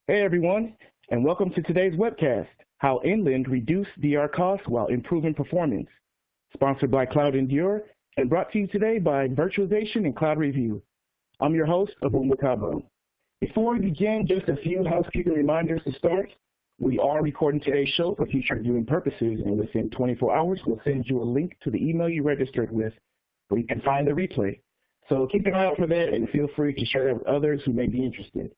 Hey everyone, and welcome to today's webcast, How Inland Reduced DR Costs While Improving Performance, sponsored by CloudEndure and brought to you today by Virtualization and Cloud Review. I'm your host, Abu Mutabo. Before we begin, just a few housekeeping reminders to start. We are recording today's show for future viewing purposes, and within 24 hours, we'll send you a link to the email you registered with where you can find the replay. So keep an eye out for that and feel free to share that with others who may be interested.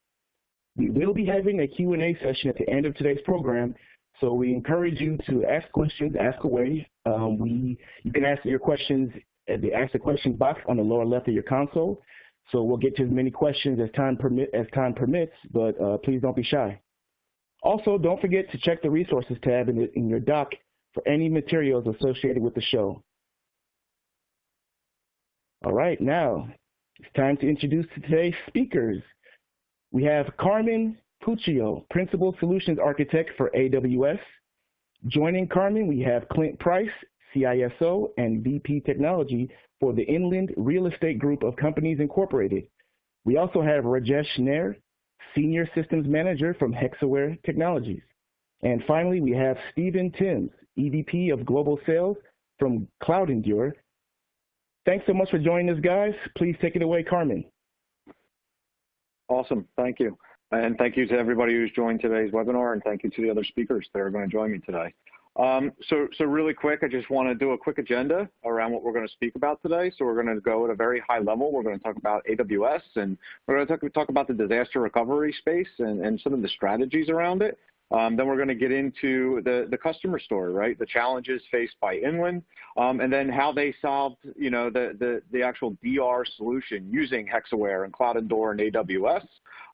We will be having a Q&A session at the end of today's program, so we encourage you to ask questions, ask away. You can ask your questions at the Ask the Questions box on the lower left of your console. So we'll get to as many questions as time permits, but please don't be shy. Also, don't forget to check the Resources tab in your doc for any materials associated with the show. All right, now it's time to introduce today's speakers. We have Carmen Puccio, Principal Solutions Architect for AWS. Joining Carmen, we have Clint Price, CISO and VP Technology for the Inland Real Estate Group of Companies Incorporated. We also have Rajesh Nair, Senior Systems Manager from Hexoren Technologies. And finally, we have Stephen Timms, EVP of Global Sales from CloudEndure. Thanks so much for joining us, guys. Please take it away, Carmen. Awesome, thank you. And thank you to everybody who's joined today's webinar, and thank you to the other speakers that are going to join me today. So really quick, I just want to do a quick agenda around what we're going to speak about today. So we're going to go at a very high level. We're going to talk about AWS, and we're going to talk about the disaster recovery space and some of the strategies around it. Then we're going to get into the customer story, right? The challenges faced by Inland, and then how they solved, the actual DR solution using Hexoren and CloudEndure and AWS.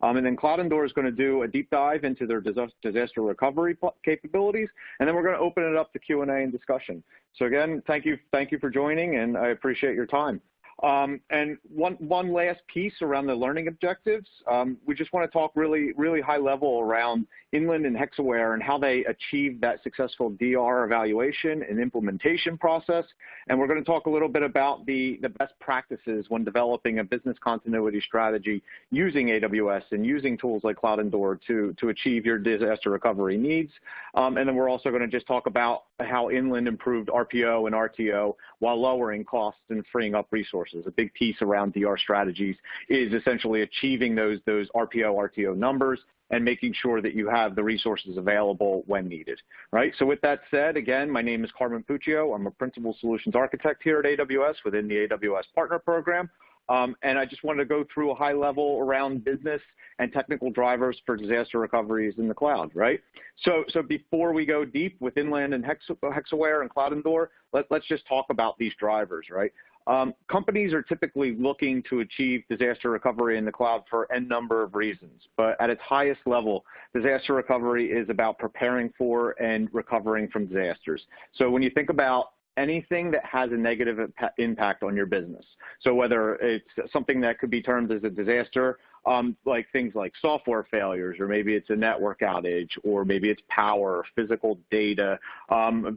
And then CloudEndure is going to do a deep dive into their disaster recovery capabilities, and then we're going to open it up to Q&A and discussion. So again, thank you for joining, and I appreciate your time. And one last piece around the learning objectives. We just want to talk really high level around Inland and Hexoren and how they achieved that successful DR evaluation and implementation process. And we're going to talk a little bit about the best practices when developing a business continuity strategy using AWS and using tools like CloudEndure to achieve your disaster recovery needs. And then we're also going to just talk about how Inland improved RPO and RTO while lowering costs and freeing up resources. A big piece around DR strategies is essentially achieving those RPO, RTO numbers and making sure that you have the resources available when needed, right? So with that said, again, my name is Carmen Puccio. I'm a Principal Solutions Architect here at AWS within the AWS Partner Program. And I just wanted to go through a high level around business and technical drivers for disaster recoveries in the cloud, right? So before we go deep with Inland and Hexoren and CloudEndure, let's just talk about these drivers, right? Companies are typically looking to achieve disaster recovery in the cloud for n number of reasons, but at its highest level, disaster recovery is about preparing for and recovering from disasters. So when you think about anything that has a negative impact on your business, so whether it's something that could be termed as a disaster, like things like software failures, or maybe it's a network outage, or maybe it's power, or physical data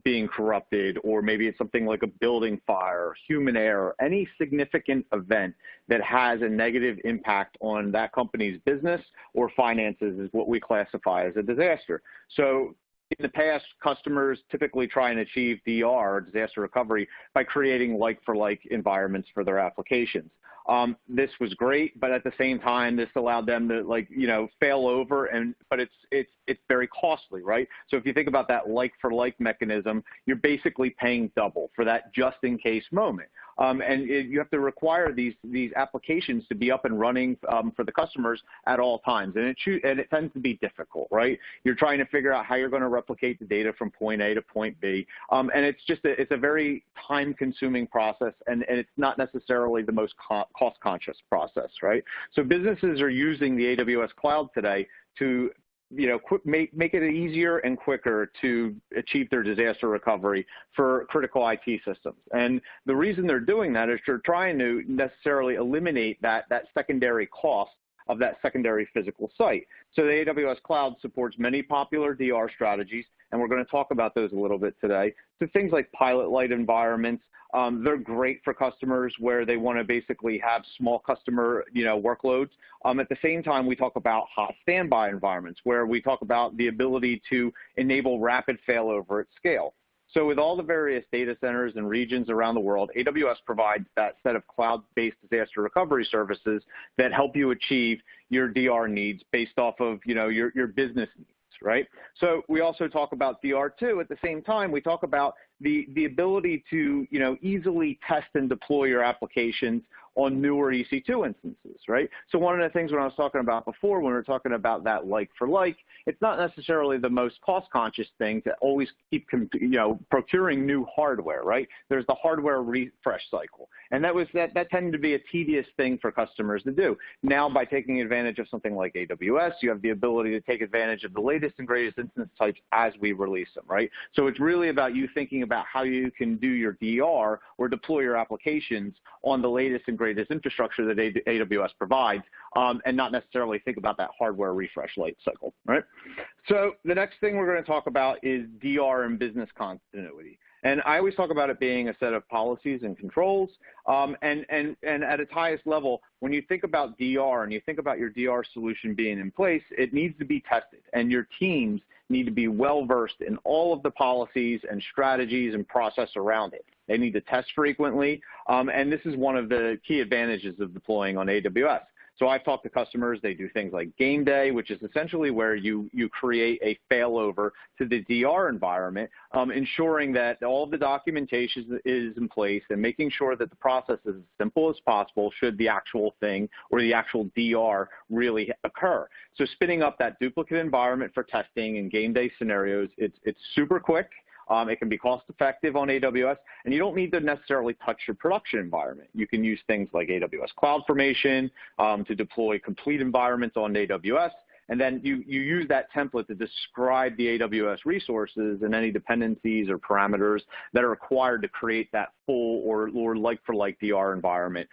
being corrupted, or maybe it's something like a building fire, human error, any significant event that has a negative impact on that company's business or finances is what we classify as a disaster. So in the past, customers typically try and achieve DR, disaster recovery, by creating like-for-like environments for their applications. This was great, but at the same time, this allowed them to fail over, but it's very costly, right? So if you think about that like-for-like mechanism, you're basically paying double for that just-in-case moment. And you have to require these applications to be up and running for the customers at all times, and it tends to be difficult, right? You're trying to figure out how you're going to replicate the data from point A to point B, and it's a very time-consuming process, and it's not necessarily the most cost-conscious process, right? So businesses are using the AWS cloud today to make it easier and quicker to achieve their disaster recovery for critical IT systems. And the reason they're doing that is they're trying to necessarily eliminate that secondary cost of that secondary physical site. So the AWS cloud supports many popular DR strategies, and we're going to talk about those a little bit today. So things like pilot light environments, they're great for customers where they want to basically have small customer, workloads. At the same time, we talk about hot standby environments where we talk about the ability to enable rapid failover at scale. So with all the various data centers and regions around the world, AWS provides that set of cloud-based disaster recovery services that help you achieve your DR needs based off of, your business needs, right? So we also talk about DR2. At the same time, we talk about the ability to, easily test and deploy your applications on newer EC2 instances, right? So one of the things when I was talking about before, when we were talking about that like for like, it's not necessarily the most cost-conscious thing to always keep, procuring new hardware, right? There's the hardware refresh cycle, and that tended to be a tedious thing for customers to do. Now, by taking advantage of something like AWS, you have the ability to take advantage of the latest and greatest instance types as we release them, right? So it's really about you thinking about how you can do your DR or deploy your applications on the latest and greatest infrastructure that AWS provides, and not necessarily think about that hardware refresh life cycle, right? So the next thing we're going to talk about is DR and business continuity. And I always talk about it being a set of policies and controls. And at its highest level, when you think about DR and you think about your DR solution being in place, it needs to be tested. And your teams need to be well-versed in all of the policies and strategies and process around it. They need to test frequently. And this is one of the key advantages of deploying on AWS. So I've talked to customers, they do things like game day, which is essentially where you create a failover to the DR environment, ensuring that all of the documentation is in place and making sure that the process is as simple as possible should the actual thing or the actual DR really occur. So spinning up that duplicate environment for testing and game day scenarios, it's super quick. It can be cost-effective on AWS, and you don't need to necessarily touch your production environment. You can use things like AWS CloudFormation to deploy complete environments on AWS, and then you use that template to describe the AWS resources and any dependencies or parameters that are required to create that full or like-for-like DR environment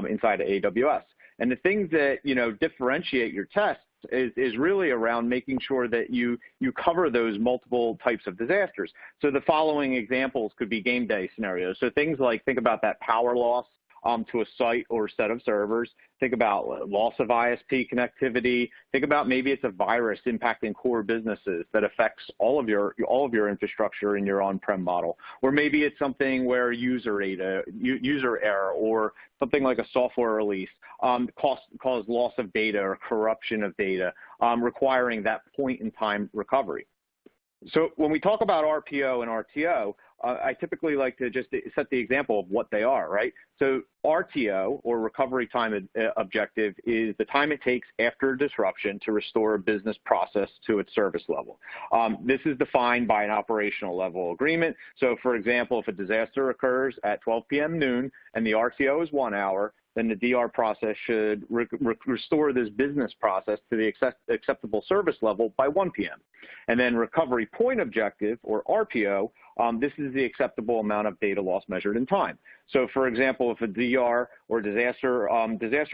inside of AWS. And the things that, differentiate your tests is really around making sure that you cover those multiple types of disasters. So the following examples could be game day scenarios. So things like, think about that power loss to a site or set of servers. Think about loss of ISP connectivity. Think about maybe it's a virus impacting core businesses that affects all of your infrastructure in your on-prem model. Or maybe it's something where user error or something like a software release cause loss of data or corruption of data, requiring that point-in-time recovery. So when we talk about RPO and RTO, I typically like to just set the example of what they are, right? So RTO, or recovery time objective, is the time it takes after a disruption to restore a business process to its service level. This is defined by an operational level agreement. So for example, if a disaster occurs at 12 p.m. noon and the RTO is 1 hour, then the DR process should restore this business process to the acceptable service level by 1 p.m. And then recovery point objective, or RPO, this is the acceptable amount of data loss measured in time. So for example, if a DR or disaster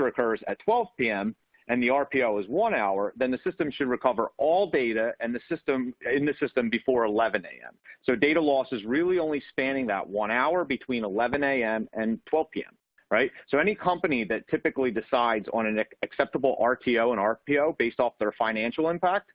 occurs at 12 p.m. and the RPO is 1 hour, then the system should recover all data in the system before 11 a.m. So data loss is really only spanning that 1 hour between 11 a.m. and 12 p.m. Right? So any company that typically decides on an acceptable RTO and RPO based off their financial impact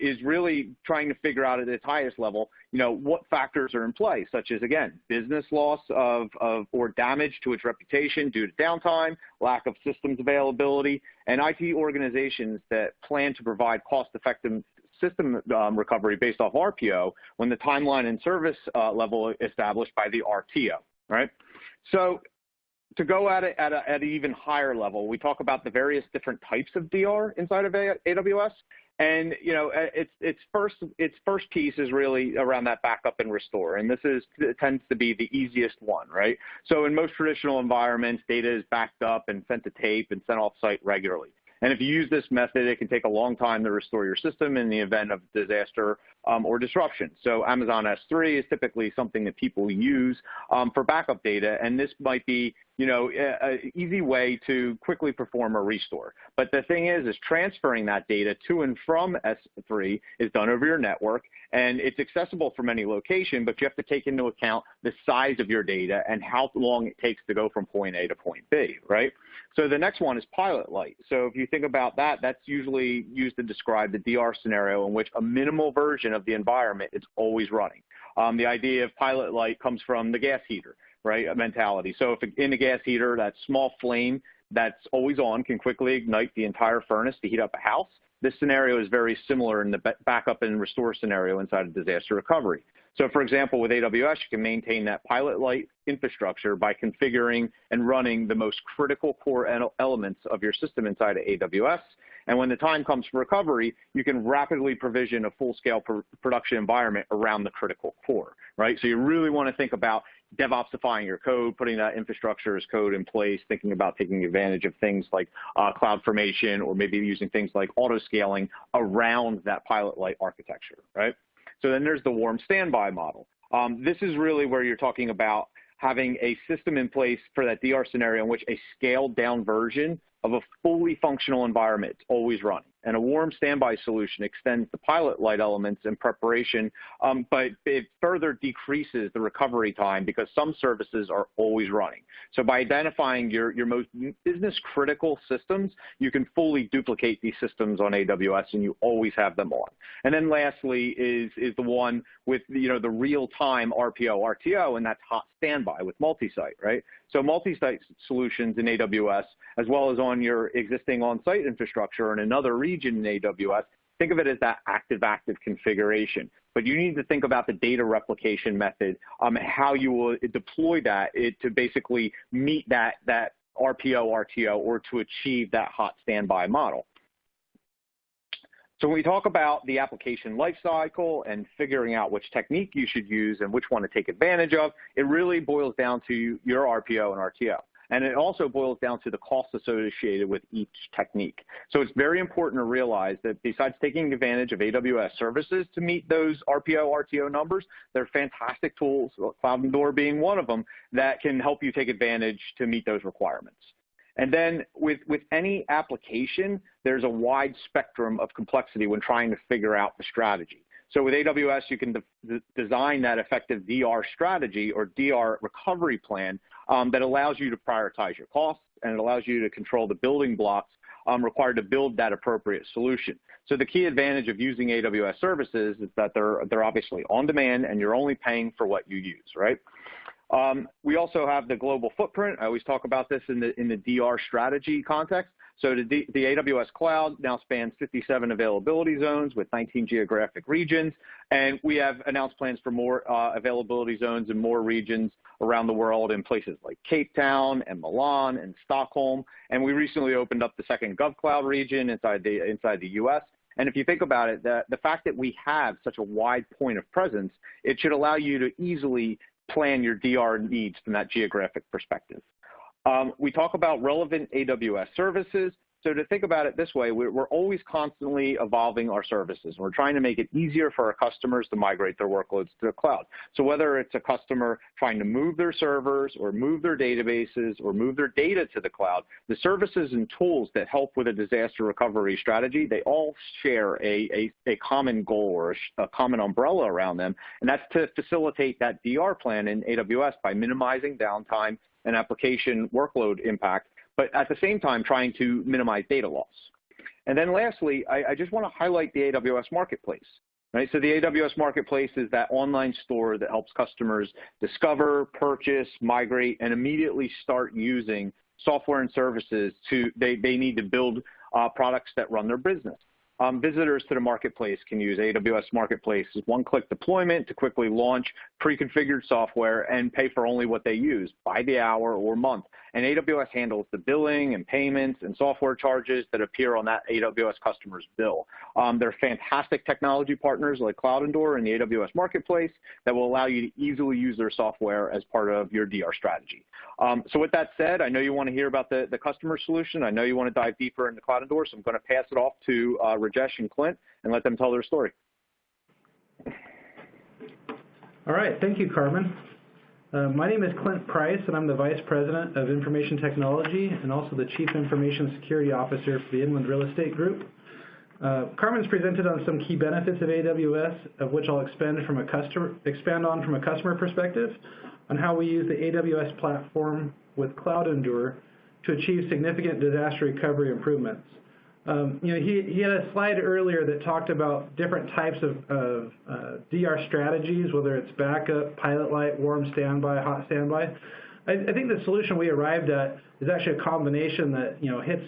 is really trying to figure out at its highest level, what factors are in play, such as, again, business loss or damage to its reputation due to downtime, lack of systems availability, and IT organizations that plan to provide cost-effective system recovery based off RPO when the timeline and service level established by the RTO, right? So to go at it at an even higher level, we talk about the various different types of DR inside of AWS. And, its first piece is really around that backup and restore. And this tends to be the easiest one, right? So in most traditional environments, data is backed up and sent to tape and sent off-site regularly. And if you use this method, it can take a long time to restore your system in the event of disaster or disruption. So Amazon S3 is typically something that people use for backup data, and this might be an easy way to quickly perform a restore. But the thing is transferring that data to and from S3 is done over your network, and it's accessible from any location, but you have to take into account the size of your data and how long it takes to go from point A to point B, right? So the next one is Pilot Light. So if you think about that, that's usually used to describe the DR scenario in which a minimal version of the environment is always running. The idea of Pilot Light comes from the gas heater, right, mentality. So if in the gas heater, that small flame that's always on can quickly ignite the entire furnace to heat up a house. This scenario is very similar in the backup and restore scenario inside of disaster recovery. So for example, with AWS, you can maintain that Pilot Light infrastructure by configuring and running the most critical core elements of your system inside of AWS. And when the time comes for recovery, you can rapidly provision a full-scale production environment around the critical core, right? So you really want to think about DevOpsifying your code, putting that infrastructure as code in place, thinking about taking advantage of things like CloudFormation, or maybe using things like auto-scaling around that Pilot Light architecture, right? So then there's the warm standby model. This is really where you're talking about having a system in place for that DR scenario in which a scaled down version of a fully functional environment is always running. And a warm standby solution extends the Pilot Light elements in preparation, but it further decreases the recovery time because some services are always running. So by identifying your most business critical systems, you can fully duplicate these systems on AWS and you always have them on. And then lastly is the one with the real-time RPO, RTO, and that's hot standby with multi-site, right? So multi-site solutions in AWS, as well as on your existing on-site infrastructure in another region in AWS, think of it as that active-active configuration. But you need to think about the data replication method, how you will deploy that to basically meet that RPO, RTO, or to achieve that hot standby model. So when we talk about the application lifecycle and figuring out which technique you should use and which one to take advantage of, it really boils down to your RPO and RTO. And it also boils down to the cost associated with each technique. So it's very important to realize that besides taking advantage of AWS services to meet those RPO, RTO numbers, there are fantastic tools, CloudEndure being one of them, that can help you take advantage to meet those requirements. And then with any application, there's a wide spectrum of complexity when trying to figure out the strategy. So with AWS, you can design that effective DR strategy or DR recovery plan that allows you to prioritize your costs, and it allows you to control the building blocks required to build that appropriate solution. So the key advantage of using AWS services is that they're obviously on demand and you're only paying for what you use, right? We also have the global footprint. I always talk about this in the DR strategy context. So the AWS cloud now spans 57 availability zones with 19 geographic regions, and we have announced plans for more availability zones in more regions around the world in places like Cape Town and Milan and Stockholm. And we recently opened up the second GovCloud region inside the US. And if you think about it, the fact that we have such a wide point of presence, it should allow you to easily plan your DR needs from that geographic perspective. We talk about relevant AWS services. So to think about it this way, we're always constantly evolving our services. We're trying to make it easier for our customers to migrate their workloads to the cloud. So whether it's a customer trying to move their servers or move their databases or move their data to the cloud, the services and tools that help with a disaster recovery strategy, they all share a common goal or a common umbrella around them, and that's to facilitate that DR plan in AWS by minimizing downtime and application workload impact, but at the same time trying to minimize data loss. And then lastly, I just want to highlight the AWS Marketplace, right? So the AWS Marketplace is that online store that helps customers discover, purchase, migrate, and immediately start using software and services they need to build products that run their business. visitors to the marketplace can use AWS Marketplace as one-click deployment to quickly launch pre-configured software and pay for only what they use by the hour or month. And AWS handles the billing and payments and software charges that appear on that AWS customer's bill. They're fantastic technology partners like CloudEndure and the AWS Marketplace that will allow you to easily use their software as part of your DR strategy. So with that said, I know you want to hear about the customer solution. I know you want to dive deeper into CloudEndure, so I'm going to pass it off to Rajesh and Clint and let them tell their story. All right, thank you, Carmen. My name is Clint Price, and I'm the Vice President of Information Technology and also the Chief Information Security Officer for the Inland Real Estate Group. Carmen's presented on some key benefits of AWS, of which I'll expand on from a customer perspective on how we use the AWS platform with CloudEndure to achieve significant disaster recovery improvements. He had a slide earlier that talked about different types of DR strategies, whether it's backup, pilot light, warm standby, hot standby. I think the solution we arrived at is actually a combination that hits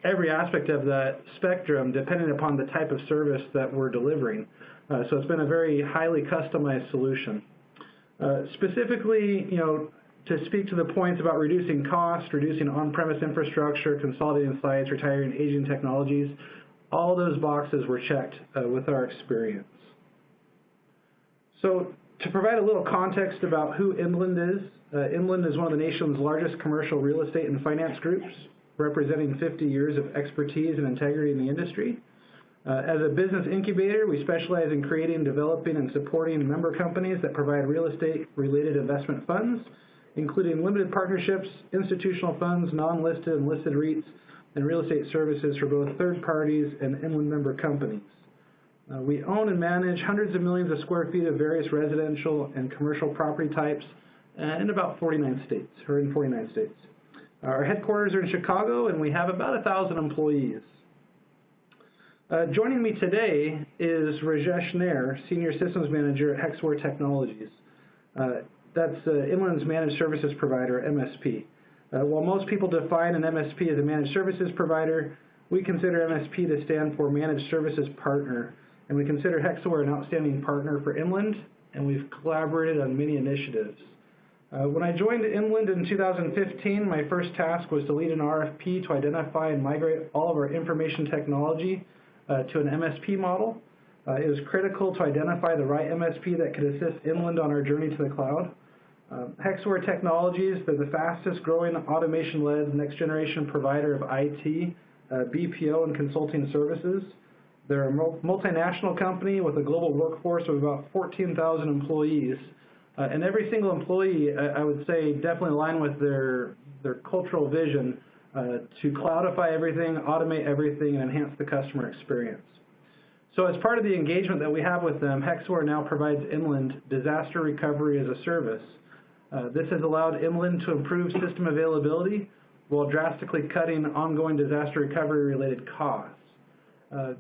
every aspect of that spectrum depending upon the type of service that we're delivering. So it's been a very highly customized solution. Specifically, to speak to the points about reducing cost, reducing on-premise infrastructure, consolidating sites, retiring aging technologies, all those boxes were checked with our experience. So to provide a little context about who Inland is, Inland is one of the nation's largest commercial real estate and finance groups, representing 50 years of expertise and integrity in the industry. As a business incubator, we specialize in creating, developing, and supporting member companies that provide real estate-related investment funds, including limited partnerships, institutional funds, non-listed and listed REITs, and real estate services for both third parties and Inland member companies. We own and manage hundreds of millions of square feet of various residential and commercial property types in about 49 states, or in 49 states. Our headquarters are in Chicago, and we have about 1,000 employees. Joining me today is Rajesh Nair, Senior Systems Manager at Hexoren Technologies. That's Inland's managed services provider, MSP. While most people define an MSP as a managed services provider, we consider MSP to stand for Managed Services Partner, and we consider Hexoren an outstanding partner for Inland, and we've collaborated on many initiatives. When I joined Inland in 2015, my first task was to lead an RFP to identify and migrate all of our information technology to an MSP model. It was critical to identify the right MSP that could assist Inland on our journey to the cloud. Hexoren Technologies, they're the fastest growing automation-led next-generation provider of IT, BPO, and consulting services. They're a multinational company with a global workforce of about 14,000 employees. And every single employee, I would say, definitely align with their cultural vision to cloudify everything, automate everything, and enhance the customer experience. So as part of the engagement that we have with them, Hexoren now provides Inland disaster recovery as a service. This has allowed Inland to improve system availability while drastically cutting ongoing disaster recovery-related costs.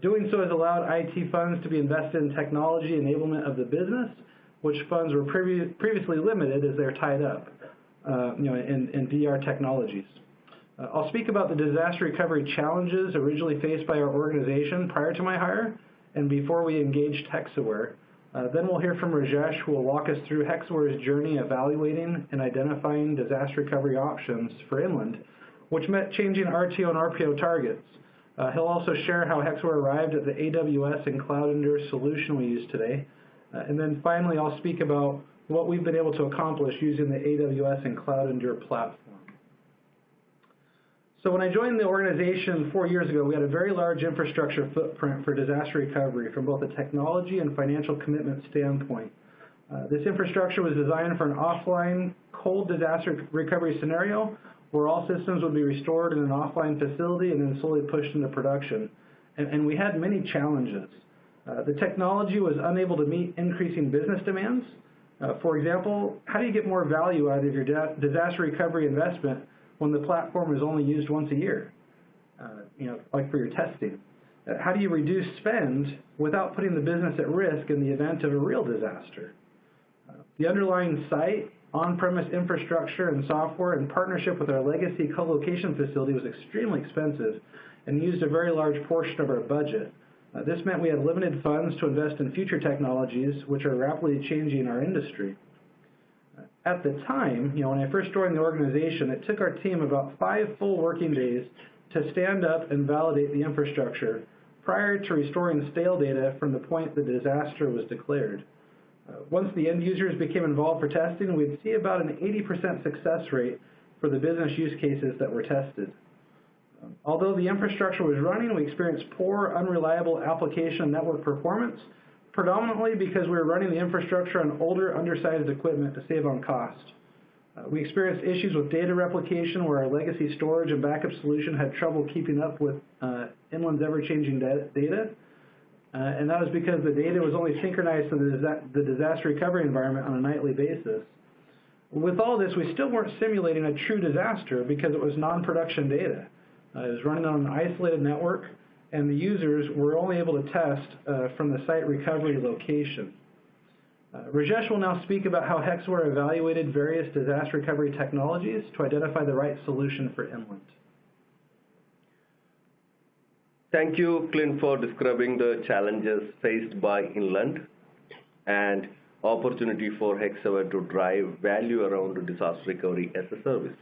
Doing so has allowed IT funds to be invested in technology enablement of the business, which funds were previously limited as they're tied up in DR technologies. I'll speak about the disaster recovery challenges originally faced by our organization prior to my hire and before we engaged Hexoren. Then we'll hear from Rajesh, who will walk us through Hexoren's journey evaluating and identifying disaster recovery options for Inland, which meant changing RTO and RPO targets. He'll also share how Hexoren arrived at the AWS and CloudEndure solution we use today. And then finally, I'll speak about what we've been able to accomplish using the AWS and CloudEndure platform. So when I joined the organization 4 years ago, we had a very large infrastructure footprint for disaster recovery from both a technology and financial commitment standpoint. This infrastructure was designed for an offline, cold disaster recovery scenario where all systems would be restored in an offline facility and then slowly pushed into production. And we had many challenges. The technology was unable to meet increasing business demands. For example, how do you get more value out of your disaster recovery investment when the platform is only used once a year, like for your testing? How do you reduce spend without putting the business at risk in the event of a real disaster? The underlying site, on-premise infrastructure and software in partnership with our legacy co-location facility was extremely expensive and used a very large portion of our budget. This meant we had limited funds to invest in future technologies, which are rapidly changing our industry. At the time, when I first joined the organization, it took our team about 5 full working days to stand up and validate the infrastructure prior to restoring stale data from the point the disaster was declared. Once the end users became involved for testing, we'd see about an 80% success rate for the business use cases that were tested. Although the infrastructure was running, we experienced poor, unreliable application and network performance, predominantly because we were running the infrastructure on older, undersized equipment to save on cost. We experienced issues with data replication where our legacy storage and backup solution had trouble keeping up with Inland's ever-changing data, and that was because the data was only synchronized to the disaster recovery environment on a nightly basis. With all this, we still weren't simulating a true disaster because it was non-production data. It was running on an isolated network, and the users were only able to test from the site recovery location. Rajesh will now speak about how Hexoren evaluated various disaster recovery technologies to identify the right solution for Inland. Thank you, Clint, for describing the challenges faced by Inland and opportunity for Hexoren to drive value around disaster recovery as a service.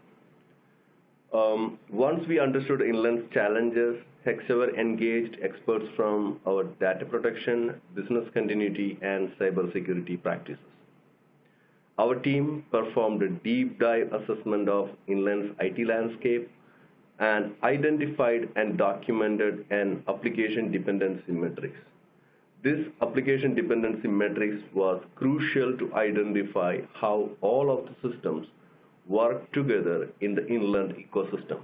Once we understood Inland's challenges, Hexoren engaged experts from our data protection, business continuity, and cybersecurity practices. Our team performed a deep dive assessment of Inland's IT landscape and identified and documented an application dependency matrix. This application dependency matrix was crucial to identify how all of the systems work together in the Inland ecosystem.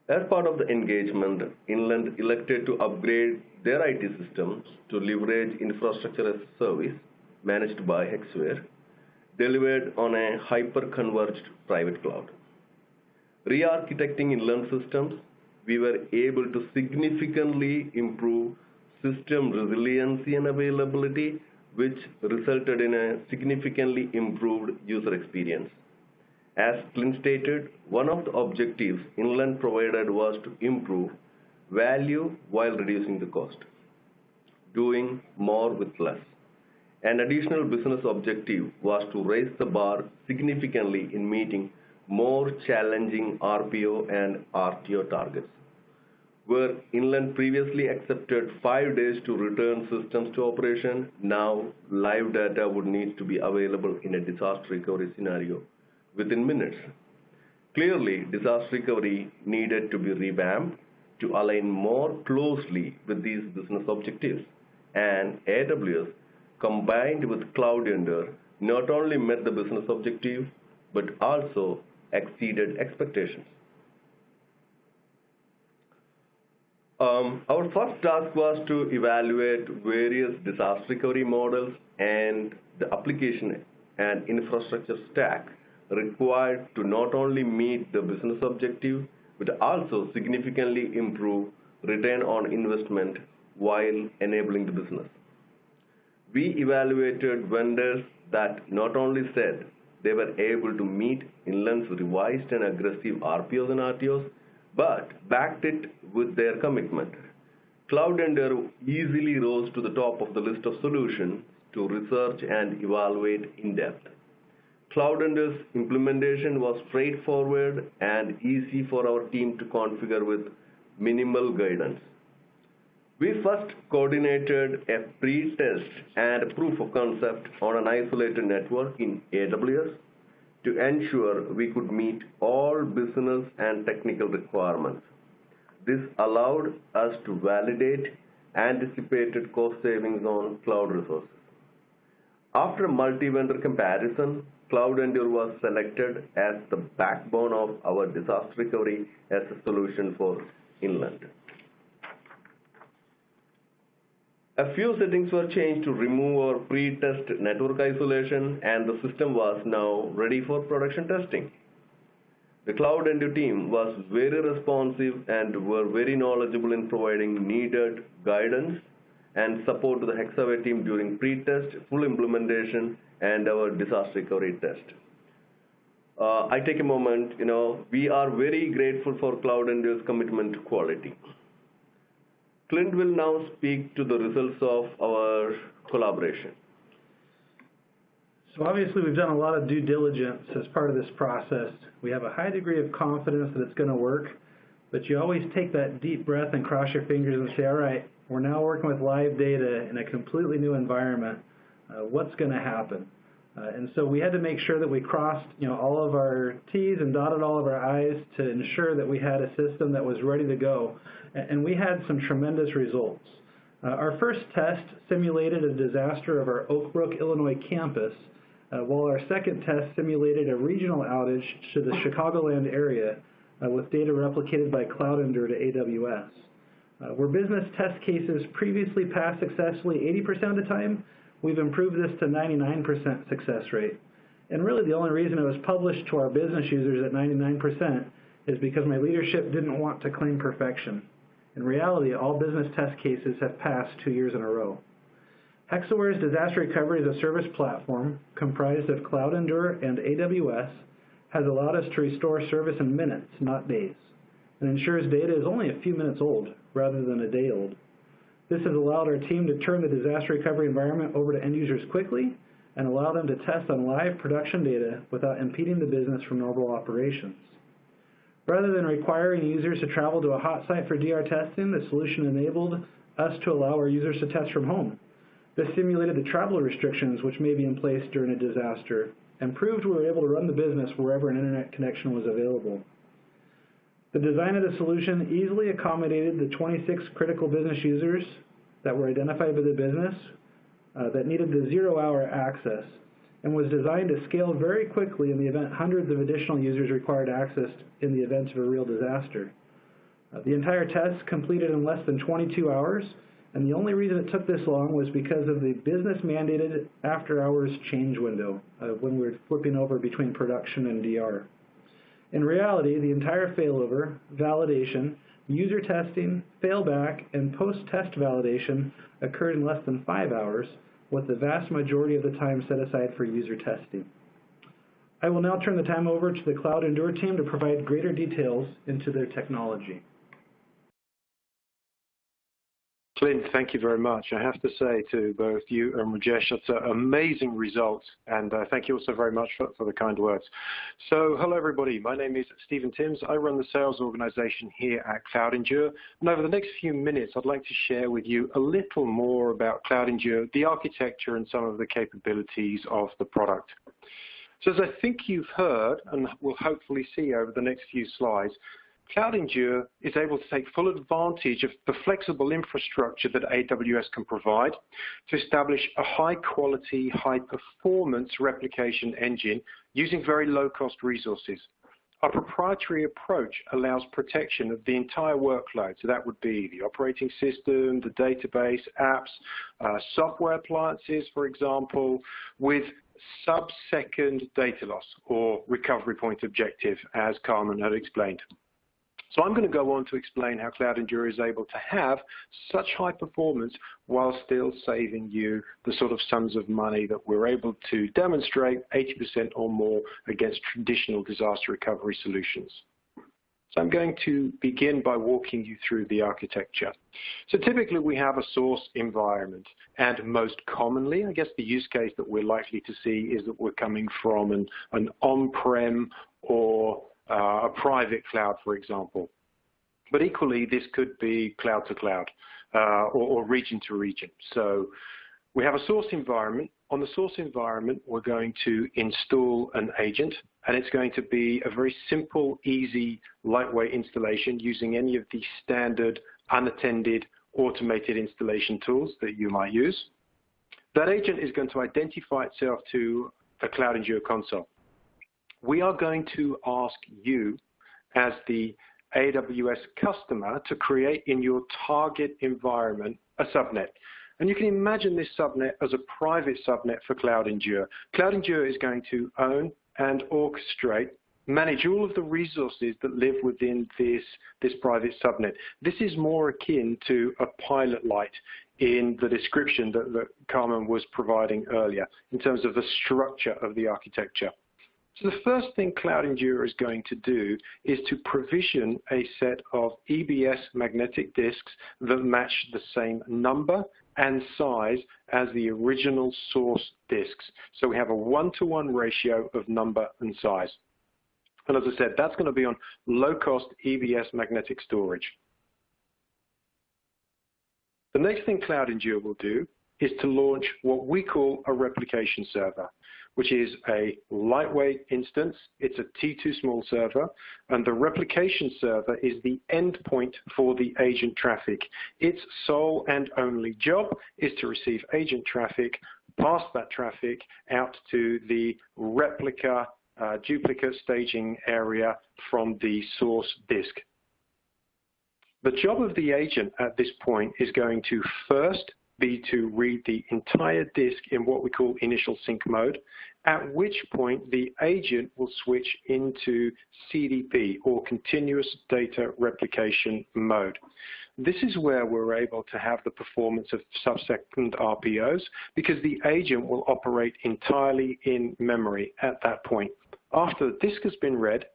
As part of the engagement, Inland elected to upgrade their IT systems to leverage infrastructure as a service managed by Hexoren, delivered on a hyper-converged private cloud. Re-architecting Inland systems, we were able to significantly improve system resiliency and availability, which resulted in a significantly improved user experience. As Clint stated, one of the objectives Inland provided was to improve value while reducing the cost, doing more with less. An additional business objective was to raise the bar significantly in meeting more challenging RPO and RTO targets. Where Inland previously accepted 5 days to return systems to operation, now live data would need to be available in a disaster recovery scenario within minutes. Clearly, disaster recovery needed to be revamped to align more closely with these business objectives, and AWS, combined with CloudEndure, not only met the business objective, but also exceeded expectations. Our first task was to evaluate various disaster recovery models and the application and infrastructure stack required to not only meet the business objective, but also significantly improve return on investment while enabling the business. We evaluated vendors that not only said they were able to meet Inland's revised and aggressive RPOs and RTOs, but backed it with their commitment. CloudEndure easily rose to the top of the list of solutions to research and evaluate in depth. CloudEndure's implementation was straightforward and easy for our team to configure with minimal guidance. We first coordinated a pre-test and a proof of concept on an isolated network in AWS to ensure we could meet all business and technical requirements. This allowed us to validate anticipated cost savings on cloud resources. After a multi-vendor comparison, CloudEndure was selected as the backbone of our disaster recovery as a solution for Inland. A few settings were changed to remove our pre-test network isolation, and the system was now ready for production testing. The CloudEndure team was very responsive and were very knowledgeable in providing needed guidance and support to the Hexoren team during pre-test, full implementation, and our disaster recovery test. I take a moment, we are very grateful for CloudEndure's commitment to quality. Clint will now speak to the results of our collaboration. So obviously we've done a lot of due diligence as part of this process. We have a high degree of confidence that it's going to work, but you always take that deep breath and cross your fingers and say, all right, we're now working with live data in a completely new environment. What's going to happen? And so we had to make sure that we crossed, all of our T's and dotted all of our I's to ensure that we had a system that was ready to go. And we had some tremendous results. Our first test simulated a disaster of our Oak Brook, Illinois campus, while our second test simulated a regional outage to the Chicagoland area with data replicated by CloudEndure to AWS. Where business test cases previously passed successfully 80% of the time, we've improved this to 99% success rate. And really the only reason it was published to our business users at 99% is because my leadership didn't want to claim perfection. In reality, all business test cases have passed 2 years in a row. Hexore's Disaster Recovery as a Service platform, comprised of CloudEndure and AWS, has allowed us to restore service in minutes, not days, and ensures data is only a few minutes old rather than a day old. This has allowed our team to turn the disaster recovery environment over to end users quickly and allow them to test on live production data without impeding the business from normal operations. Rather than requiring users to travel to a hot site for DR testing, the solution enabled us to allow our users to test from home. This simulated the travel restrictions which may be in place during a disaster and proved we were able to run the business wherever an internet connection was available. The design of the solution easily accommodated the 26 critical business users that were identified by the business that needed the 0-hour access and was designed to scale very quickly in the event hundreds of additional users required access in the event of a real disaster. The entire test completed in less than 22 hours, and the only reason it took this long was because of the business-mandated after-hours change window when we were flipping over between production and DR. In reality, the entire failover, validation, user testing, failback, and post-test validation occurred in less than 5 hours, with the vast majority of the time set aside for user testing. I will now turn the time over to the CloudEndure team to provide greater details into their technology. Clint, thank you very much. I have to say to both you and Rajesh, that's an amazing result, and thank you also very much for the kind words. So, hello everybody, my name is Stephen Timms. I run the sales organization here at CloudEndure, and over the next few minutes I'd like to share with you a little more about CloudEndure, the architecture and some of the capabilities of the product. So as I think you've heard, and will hopefully see over the next few slides, CloudEndure is able to take full advantage of the flexible infrastructure that AWS can provide to establish a high-quality, high-performance replication engine using very low-cost resources. Our proprietary approach allows protection of the entire workload, so that would be the operating system, the database, apps, software appliances, for example, with sub-second data loss or recovery point objective, as Carmen had explained. So I'm going to go on to explain how CloudEndure is able to have such high performance while still saving you the sort of sums of money that we're able to demonstrate 80% or more against traditional disaster recovery solutions. So I'm going to begin by walking you through the architecture. So typically we have a source environment, and most commonly, I guess the use case that we're likely to see is that we're coming from an on-prem or a private cloud, for example. But equally, this could be cloud to cloud or region to region. So we have a source environment. On the source environment, we're going to install an agent, and it's going to be a very simple, easy, lightweight installation using any of the standard unattended automated installation tools that you might use. That agent is going to identify itself to a CloudEndure console. We are going to ask you, as the AWS customer, to create in your target environment a subnet. And you can imagine this subnet as a private subnet for CloudEndure. CloudEndure is going to own and orchestrate, manage all of the resources that live within this private subnet. This is more akin to a pilot light in the description that Carmen was providing earlier in terms of the structure of the architecture. So the first thing CloudEndure is going to do is to provision a set of EBS magnetic disks that match the same number and size as the original source disks. So we have a 1-to-1 ratio of number and size. And as I said, that's going to be on low-cost EBS magnetic storage. The next thing CloudEndure will do is to launch what we call a replication server, which is a lightweight instance. It's a T2 small server, and the replication server is the endpoint for the agent traffic. Its sole and only job is to receive agent traffic, pass that traffic out to the replica duplicate staging area from the source disk. The job of the agent at this point is going to first be to read the entire disk in what we call initial sync mode, at which point the agent will switch into CDP, or continuous data replication mode. This is where we're able to have the performance of sub-second RPOs, because the agent will operate entirely in memory at that point. After the disk has been read,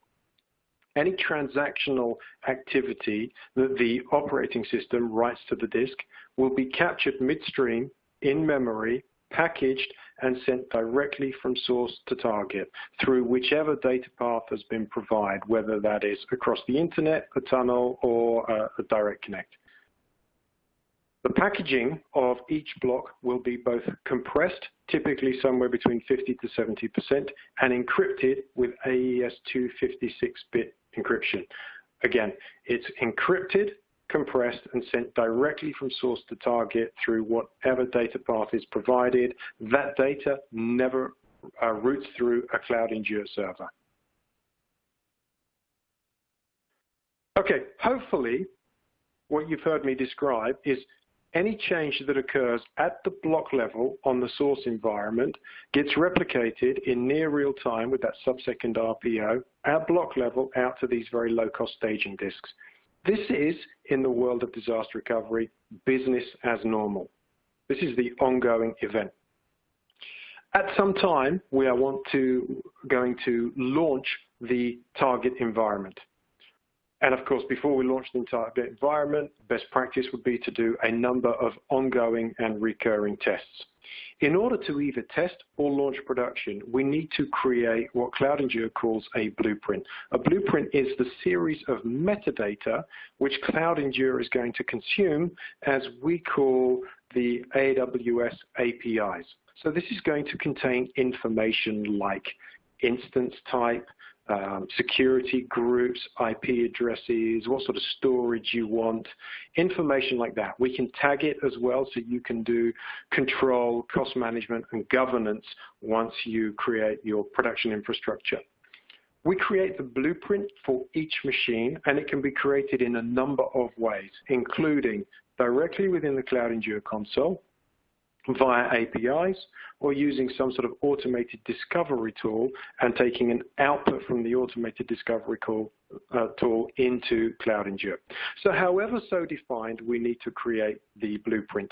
any transactional activity that the operating system writes to the disk will be captured midstream in memory, packaged, and sent directly from source to target through whichever data path has been provided, whether that is across the internet, a tunnel, or a direct connect. The packaging of each block will be both compressed, typically somewhere between 50 to 70%, and encrypted with AES 256-bit encryption. Again, it's encrypted, compressed, and sent directly from source to target through whatever data path is provided. That data never routes through a CloudEndure server. Okay, hopefully what you've heard me describe is any change that occurs at the block level on the source environment gets replicated in near real time with that sub-second RPO at block level out to these very low-cost staging disks. This is, in the world of disaster recovery, business as normal. This is the ongoing event. At some time, we are going to launch the target environment. And of course, before we launch the entire environment, best practice would be to do a number of ongoing and recurring tests. In order to either test or launch production, we need to create what CloudEndure calls a blueprint. A blueprint is the series of metadata which CloudEndure is going to consume as we call the AWS APIs. So this is going to contain information like instance type, security groups, IP addresses, what sort of storage you want, information like that. We can tag it as well, so you can do control, cost management, and governance once you create your production infrastructure. We create the blueprint for each machine, and it can be created in a number of ways, including directly within the CloudEndure console, via APIs, or using some sort of automated discovery tool and taking an output from the automated discovery tool into CloudEndure. So however so defined, we need to create the blueprint.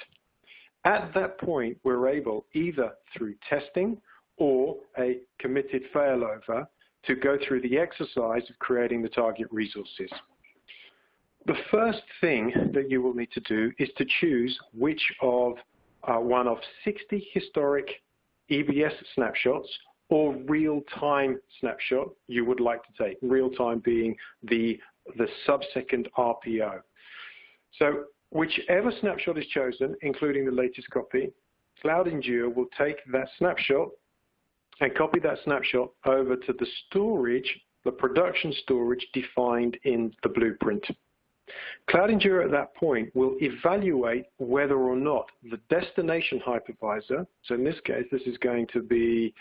At that point, we're able, either through testing or a committed failover, to go through the exercise of creating the target resources. The first thing that you will need to do is to choose which of one of 60 historic EBS snapshots or real-time snapshot you would like to take, real-time being the sub-second RPO. So whichever snapshot is chosen, including the latest copy, CloudEndure will take that snapshot and copy that snapshot over to the storage, the production storage defined in the blueprint. CloudEndure at that point will evaluate whether or not the destination hypervisor, so in this case this is going to be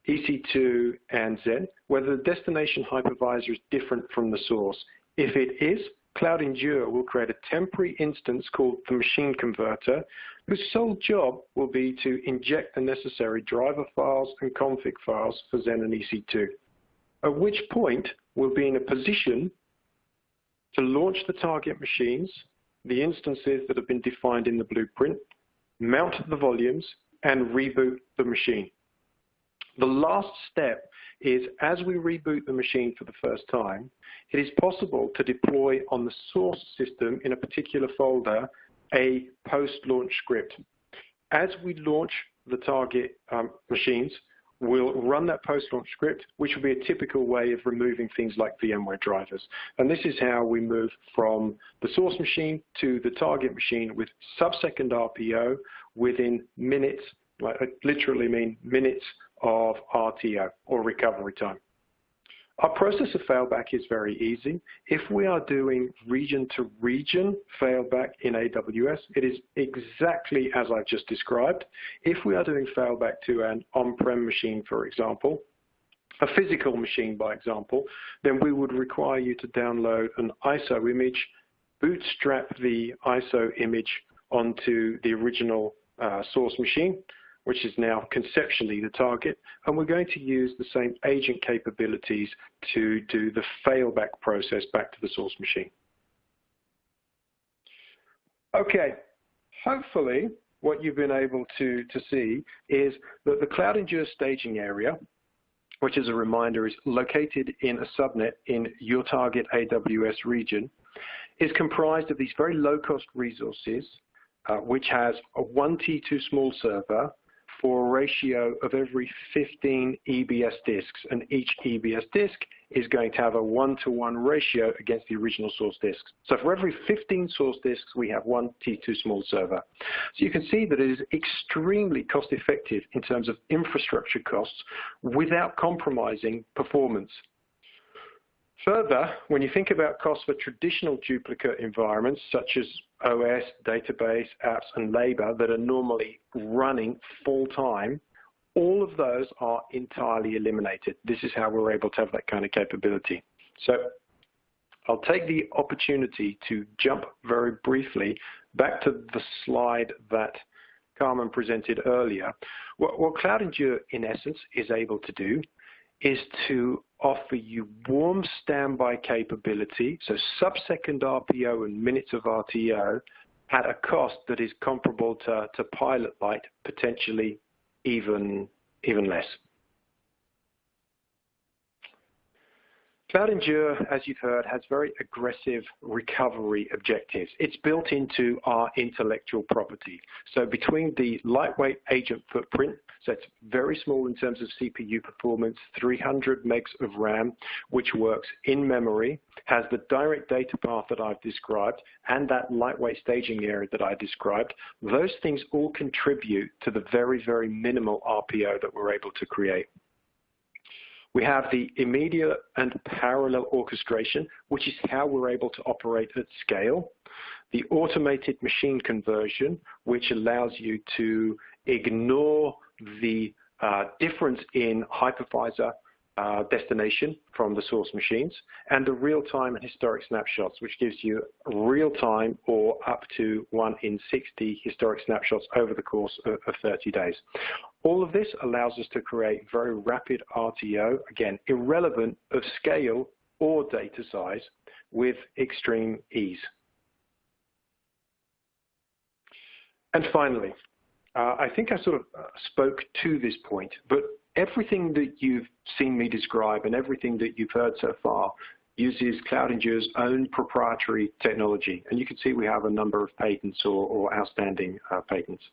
EC2 and Zen, whether the destination hypervisor is different from the source. If it is, CloudEndure will create a temporary instance called the machine converter, whose sole job will be to inject the necessary driver files and config files for Zen and EC2, at which point we'll be in a position to launch the target machines, the instances that have been defined in the blueprint, mount the volumes, and reboot the machine. The last step is as we reboot the machine for the first time, it is possible to deploy on the source system in a particular folder a post-launch script. As we launch the target machines, we'll run that post-launch script, which will be a typical way of removing things like VMware drivers. And this is how we move from the source machine to the target machine with sub-second RPO within minutes, like I literally mean minutes of RTO or recovery time. Our process of failback is very easy. If we are doing region-to-region failback in AWS, it is exactly as I've just described. If we are doing failback to an on-prem machine, for example, a physical machine, by example, then we would require you to download an ISO image, bootstrap the ISO image onto the original source machine, which is now conceptually the target, and we're going to use the same agent capabilities to do the failback process back to the source machine. Okay, hopefully what you've been able to see is that the CloudEndure staging area, which as a reminder is located in a subnet in your target AWS region, is comprised of these very low-cost resources, which has a 1 T2 small server for a ratio of every 15 EBS disks, and each EBS disk is going to have a 1-to-1 ratio against the original source disks. So for every 15 source disks, we have 1 T2 small server. So you can see that it is extremely cost-effective in terms of infrastructure costs without compromising performance. Further, when you think about costs for traditional duplicate environments, such as OS, database, apps, and labor that are normally running full-time, all of those are entirely eliminated. This is how we're able to have that kind of capability. So I'll take the opportunity to jump very briefly back to the slide that Carmen presented earlier. What CloudEndure, in essence, is able to do is to offer you warm standby capability, so sub-second RPO and minutes of RTO at a cost that is comparable to Pilot Light, potentially even less. CloudEndure, as you've heard, has very aggressive recovery objectives. It's built into our intellectual property. So between the lightweight agent footprint, so it's very small in terms of CPU performance, 300 megs of RAM, which works in memory, has the direct data path that I've described, and that lightweight staging area that I described. Those things all contribute to the very, very minimal RPO that we're able to create. We have the immediate and parallel orchestration, which is how we're able to operate at scale. The automated machine conversion, which allows you to ignore the difference in hypervisor destination from the source machines, and the real-time and historic snapshots, which gives you real-time or up to 1 in 60 historic snapshots over the course of 30 days. All of this allows us to create very rapid RTO, again, irrelevant of scale or data size, with extreme ease. And finally, I think I sort of spoke to this point, but everything that you've seen me describe and everything that you've heard so far uses CloudEndure's own proprietary technology. And you can see we have a number of patents or outstanding patents.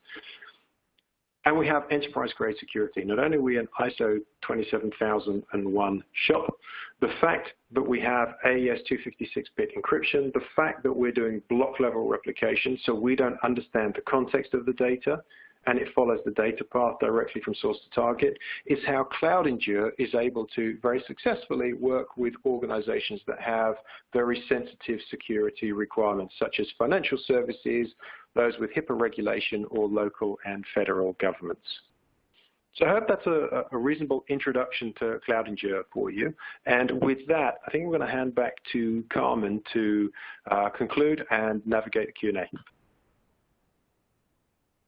And we have enterprise-grade security. Not only are we an ISO 27001 shop, the fact that we have AES 256-bit encryption, the fact that we're doing block-level replication, so we don't understand the context of the data, and it follows the data path directly from source to target, is how CloudEndure is able to very successfully work with organizations that have very sensitive security requirements, such as financial services, those with HIPAA regulation, or local and federal governments. So I hope that's a reasonable introduction to CloudEndure for you. And with that, I think we're going to hand back to Carmen to conclude and navigate the Q&A.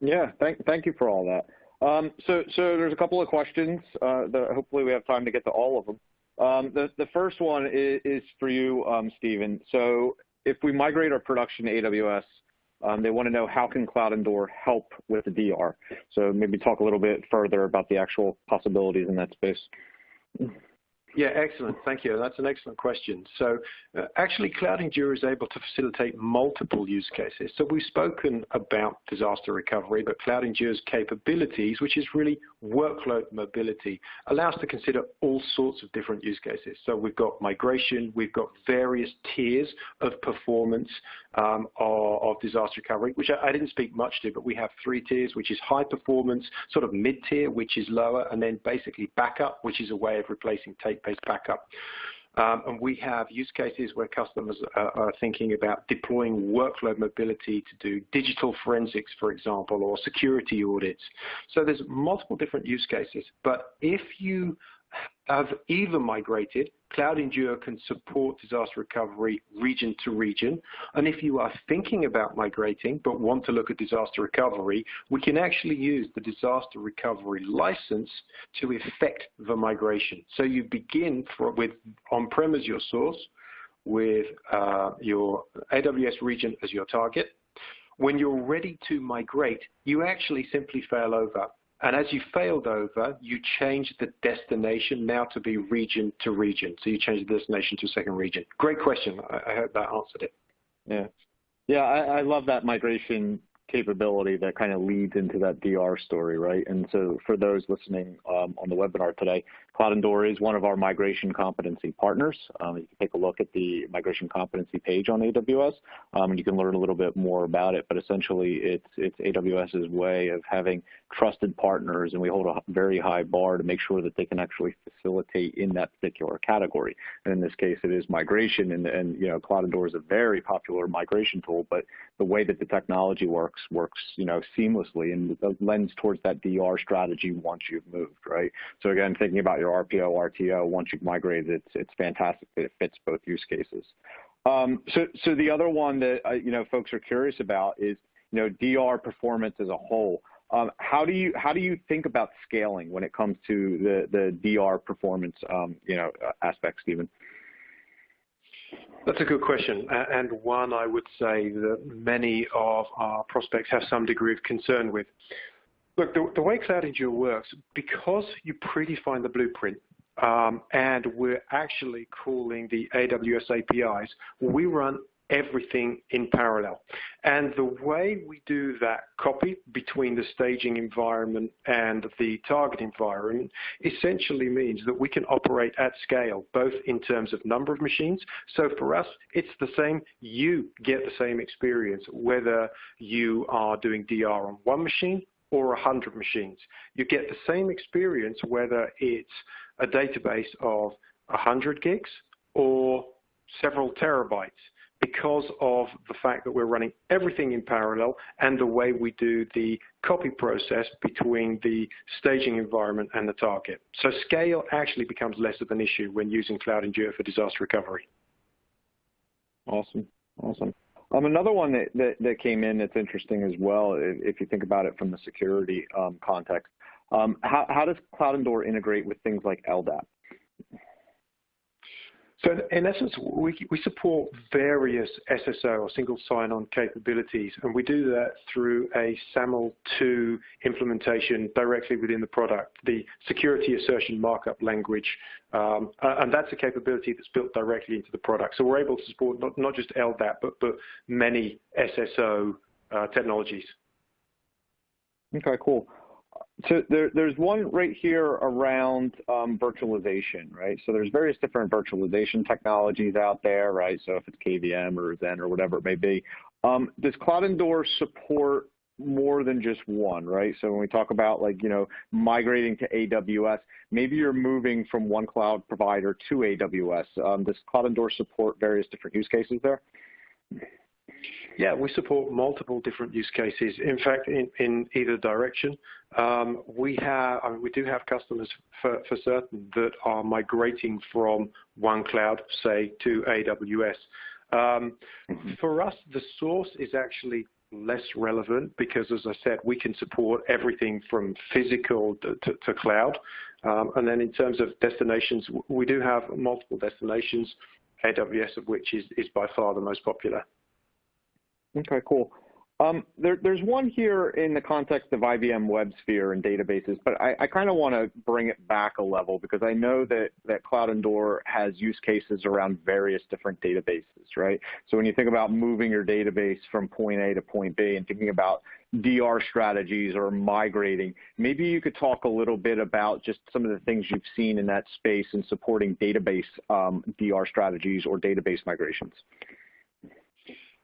Yeah, thank you for all that. So there's a couple of questions that hopefully we have time to get to all of them. The first one is for you, Stephen. So if we migrate our production to AWS, they want to know how can CloudEndure help with the DR? So maybe talk a little bit further about the actual possibilities in that space. Yeah, excellent. Thank you. That's an excellent question. So actually, CloudEndure is able to facilitate multiple use cases. So we've spoken about disaster recovery, but CloudEndure's capabilities, which is really workload mobility, allow us to consider all sorts of different use cases. So we've got migration, we've got various tiers of performance of disaster recovery, which I didn't speak much to, but we have 3 tiers, which is high performance, sort of mid-tier, which is lower, and then basically backup, which is a way of replacing tape-based backup. And we have use cases where customers are thinking about deploying workload mobility to do digital forensics, for example, or security audits. So there's multiple different use cases. But if you have either migrated, CloudEndure can support disaster recovery region to region. And if you are thinking about migrating but want to look at disaster recovery, we can actually use the disaster recovery license to effect the migration. So you begin with on-prem as your source, with your AWS region as your target. When you're ready to migrate, you actually simply fail over. And as you failed over, you change the destination now to be region to region. So you change the destination to a second region. Great question. I hope that answered it. Yeah. Yeah, I love that migration capability that kind of leads into that DR story, right? And so for those listening on the webinar today, CloudEndure is one of our migration competency partners. You can take a look at the migration competency page on AWS, and you can learn a little bit more about it. But essentially, it's AWS's way of having trusted partners, and we hold a very high bar to make sure that they can actually facilitate in that particular category. And in this case, it is migration, and you know, CloudEndure is a very popular migration tool, but the way that the technology works, you know, seamlessly and lends towards that DR strategy once you've moved, right? So again, thinking about your RPO, RTO, once you've migrated, it's fantastic that it fits both use cases. So the other one that you know, folks are curious about is, you know, DR performance as a whole. How do you think about scaling when it comes to the DR performance you know, aspect, Stephen? That's a good question, and one I would say that many of our prospects have some degree of concern with. Look, the way CloudEndure works, because you predefine the blueprint, and we're actually calling the AWS APIs, we run everything in parallel. And the way we do that copy between the staging environment and the target environment essentially means that we can operate at scale, both in terms of number of machines. So for us, it's the same. You get the same experience, whether you are doing DR on 1 machine or 100 machines. You get the same experience whether it's a database of 100 gigs or several terabytes, because of the fact that we're running everything in parallel and the way we do the copy process between the staging environment and the target. So scale actually becomes less of an issue when using CloudEndure for disaster recovery. Awesome, awesome. Another one that came in that's interesting as well, if you think about it from the security context, how does CloudEndure integrate with things like LDAP? So in essence, we support various SSO or single sign-on capabilities, and we do that through a SAML2 implementation directly within the product, the security assertion markup language, and that's a capability that's built directly into the product. So we're able to support not just LDAP, but many SSO technologies. Okay, cool. So there's one right here around virtualization, right? So there's various different virtualization technologies out there, right? So if it's KVM or Zen or whatever it may be. Does CloudEndure support more than just one, right? So when we talk about, like, you know, migrating to AWS, maybe you're moving from one cloud provider to AWS. Does CloudEndure support various different use cases there? Yeah, we support multiple different use cases. In fact, in either direction, we do have customers for certain that are migrating from one cloud, say, to AWS. For us, the source is actually less relevant because, as I said, we can support everything from physical to cloud. And then in terms of destinations, we do have multiple destinations, AWS of which is by far the most popular. Okay, cool. There's one here in the context of IBM WebSphere and databases, but I kind of want to bring it back a level because I know that CloudEndure has use cases around various different databases, right? So when you think about moving your database from point A to point B and thinking about DR strategies or migrating, maybe you could talk a little bit about just some of the things you've seen in that space in supporting database DR strategies or database migrations.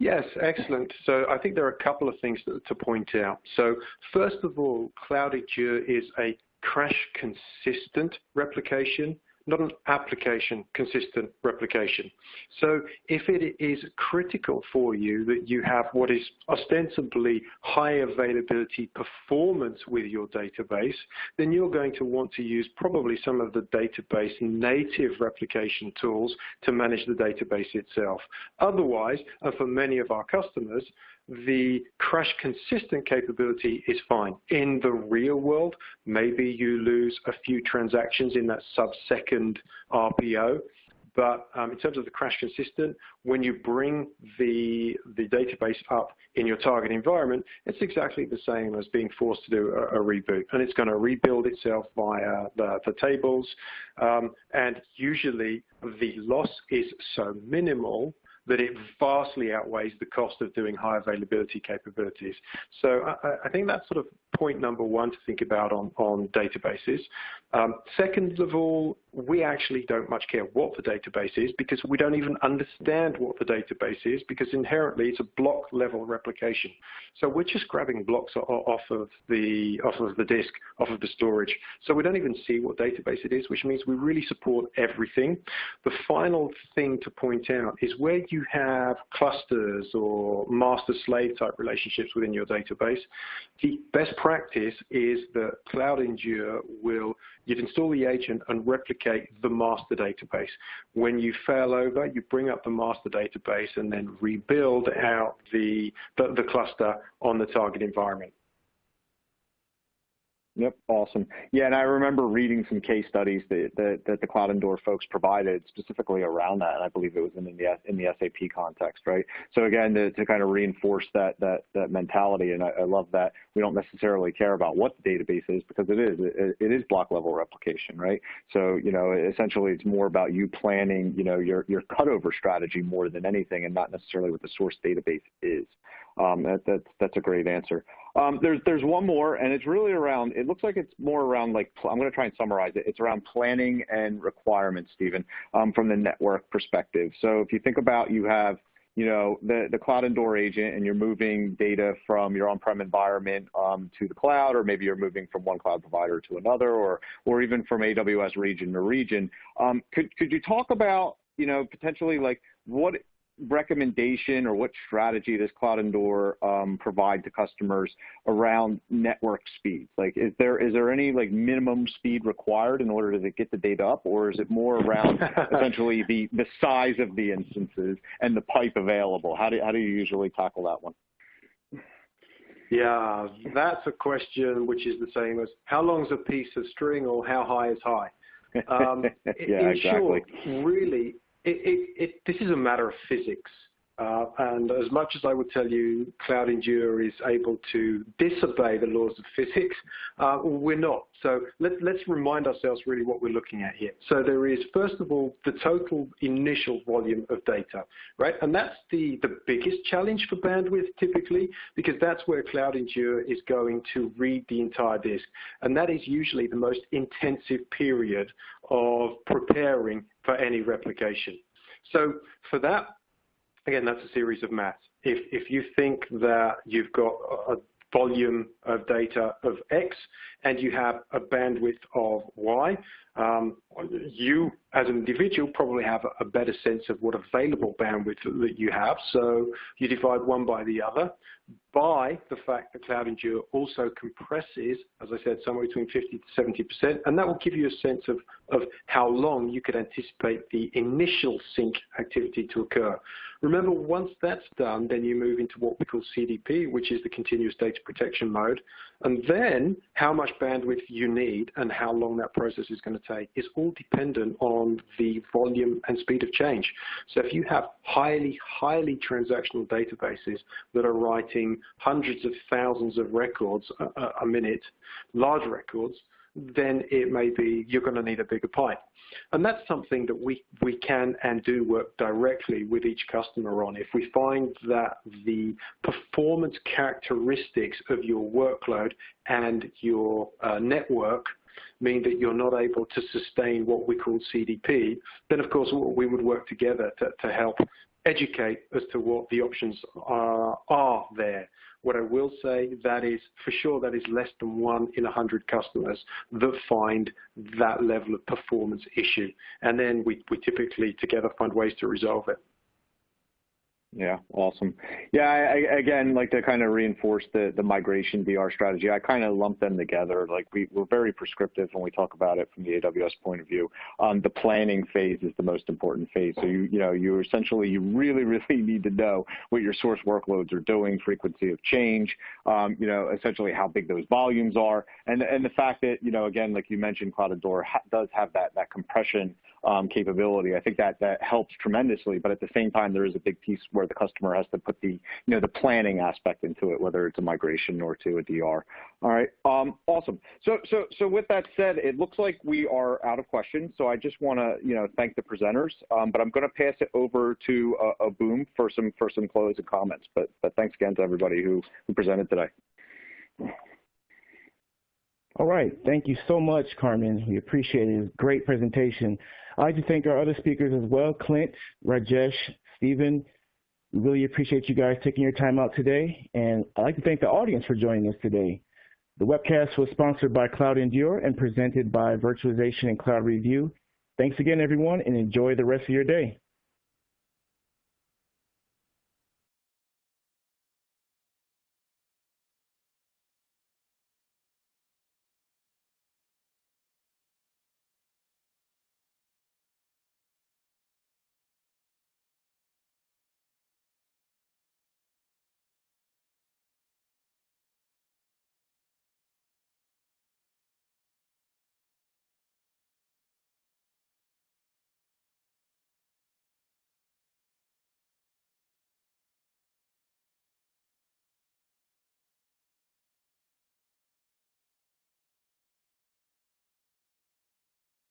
Yes, excellent. So I think there are a couple of things to point out. So first of all, CloudEndure is a crash-consistent replication, not an application-consistent replication. So if it is critical for you that you have what is ostensibly high availability performance with your database, then you're going to want to use probably some of the database native replication tools to manage the database itself. Otherwise, and for many of our customers, the crash consistent capability is fine. In the real world, maybe you lose a few transactions in that sub-second RPO, but in terms of the crash consistent, when you bring the database up in your target environment, it's exactly the same as being forced to do a reboot, and it's going to rebuild itself via the tables, and usually the loss is so minimal that it vastly outweighs the cost of doing high availability capabilities. So I think that's sort of point number one to think about on databases. Second of all, we actually don't much care what the database is because we don't even understand what the database is because inherently it's a block level replication. So we're just grabbing blocks off of the disk, off of the storage. So we don't even see what database it is, which means we really support everything. The final thing to point out is where you have clusters or master-slave type relationships within your database, the best practice is that CloudEndure you'd install the agent and replicate the master database. When you fail over, you bring up the master database and then rebuild out the cluster on the target environment. Yep, awesome. Yeah, and I remember reading some case studies that the CloudEndure folks provided specifically around that, and I believe it was in the SAP context, right? So again, to kind of reinforce that mentality, and I love that we don't necessarily care about what the database is because it is block level replication, right? So essentially it's more about you planning your cutover strategy more than anything, and not necessarily what the source database is. That's a great answer. There's one more, and it's really around, it looks like it's more around, like, I'm going to try and summarize it. It's around planning and requirements, Stephen, from the network perspective. So if you think about, you have, the CloudEndure agent, and you're moving data from your on-prem environment to the cloud, or maybe you're moving from one cloud provider to another, or even from AWS region to region. Could you talk about, potentially like what recommendation or what strategy does CloudEndure provide to customers around network speeds? Like, is there any like minimum speed required in order to get the data up, or is it more around essentially the size of the instances and the pipe available? How do you usually tackle that one? Yeah, that's a question which is the same as how long is a piece of string or how high is high? Yeah, exactly. Short, really, this is a matter of physics. And as much as I would tell you CloudEndure is able to disobey the laws of physics, we're not. So let's remind ourselves really what we're looking at here. So there is, first of all, the total initial volume of data, right? And that's the biggest challenge for bandwidth typically, because that's where CloudEndure is going to read the entire disk. And that is usually the most intensive period of preparing for any replication. So for that, again, that's a series of maths. If you think that you've got a volume of data of X and you have a bandwidth of Y, you as an individual probably have a better sense of what available bandwidth that you have. So you divide one by the other by the fact that CloudEndure also compresses, as I said, somewhere between 50 to 70%, and that will give you a sense of how long you could anticipate the initial sync activity to occur. Remember, once that's done, then you move into what we call CDP, which is the continuous data protection mode, and then how much bandwidth you need and how long that process is going to take is all dependent on the volume and speed of change. So if you have highly transactional databases that are writing hundreds of thousands of records a minute, large records, then it may be you're going to need a bigger pipe. And that's something that we can and do work directly with each customer on. If we find that the performance characteristics of your workload and your network mean that you're not able to sustain what we call CDP, then of course we would work together to help educate as to what the options are there. What I will say, that is for sure, that is less than 1 in 100 customers that find that level of performance issue. And then we typically together find ways to resolve it. Yeah, awesome. Yeah, I again like to kind of reinforce the migration DR strategy. I kind of lump them together. Like we're very prescriptive when we talk about it from the AWS point of view. The planning phase is the most important phase. So you really need to know what your source workloads are doing, frequency of change, essentially how big those volumes are, and the fact that again, like you mentioned, CloudEndure does have that compression capability. I think that helps tremendously, but at the same time, there is a big piece where the customer has to put the planning aspect into it, whether it's a migration or to a DR. All right, awesome. So with that said, it looks like we are out of questions. So I just want to thank the presenters, but I'm going to pass it over to Boom for some closing comments. But thanks again to everybody who presented today. All right, thank you so much, Carmen. We appreciate it. It was a great presentation. I'd like to thank our other speakers as well, Clint, Rajesh, Stephen. We really appreciate you guys taking your time out today. And I'd like to thank the audience for joining us today. The webcast was sponsored by CloudEndure and presented by Virtualization and Cloud Review. Thanks again, everyone, and enjoy the rest of your day.